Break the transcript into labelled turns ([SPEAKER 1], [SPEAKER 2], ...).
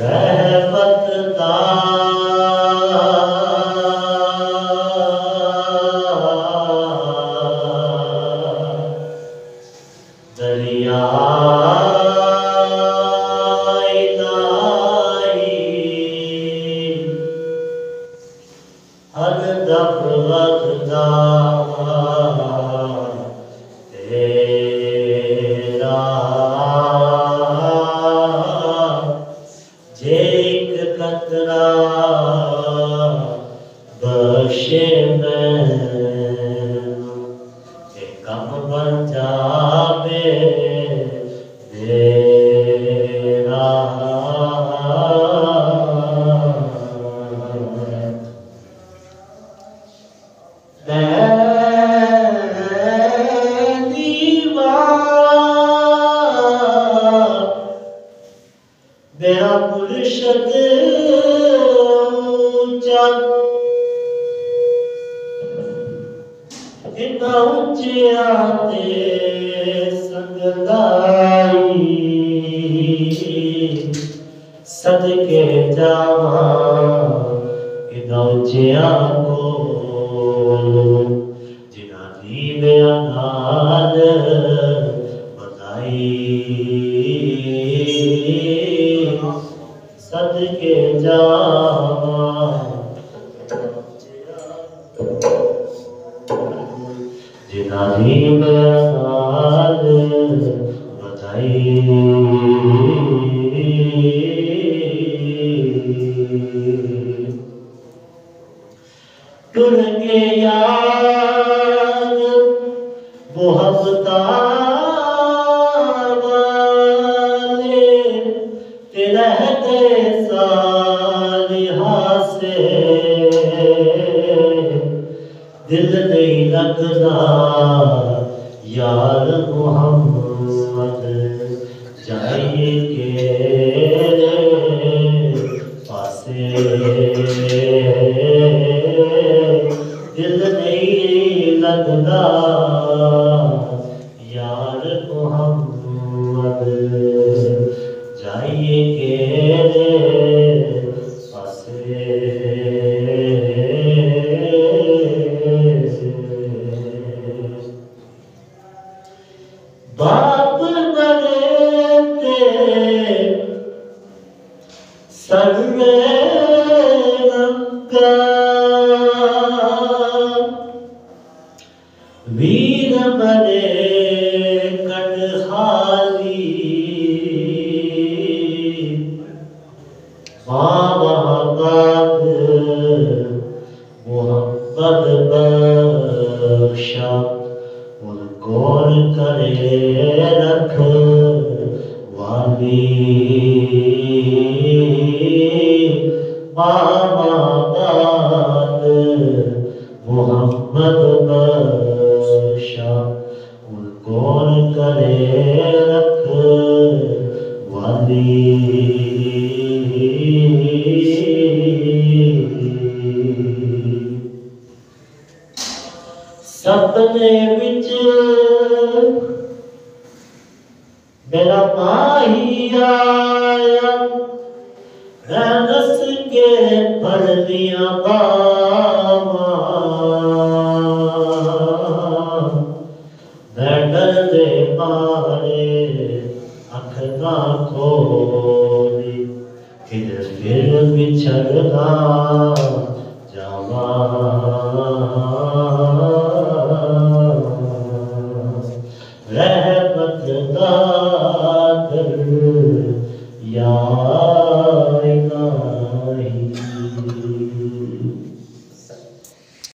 [SPEAKER 1] रहमत दा दरिया हर दफ वक़्ता तेरा जे एक कतरा बख्शे मैनू ते कम बन जावे तेरा मेरा मुर्शद ऊंचा इतना ऊंचा ते संगदाई सदके जावा इतना ऊंचा कोल जिना दी बयान बताई सदके जावा जिना दी बयान बताई टुर के यार मोहब्बता वाले ते रहते सालिहा से दिल नहीं लगता यार मोहम्मद जाइए के पासे दिल नहीं लगता यार मोहम्मद जाइए के पासे बाप बने ते सर्वे रंगा वीर बने कटहाली बाबाद मोहम्मद बख्शा और कौन करे रख वाली बाबाद मोहम्मद बख्शा और कौन करे रख वाली सपने विच मेरा माही आया मैं नस के पढ़ लिया बामा मैं डर दे मारे अख ना खोली किधर फिर बिछड़ना जावा रहमत दा दर या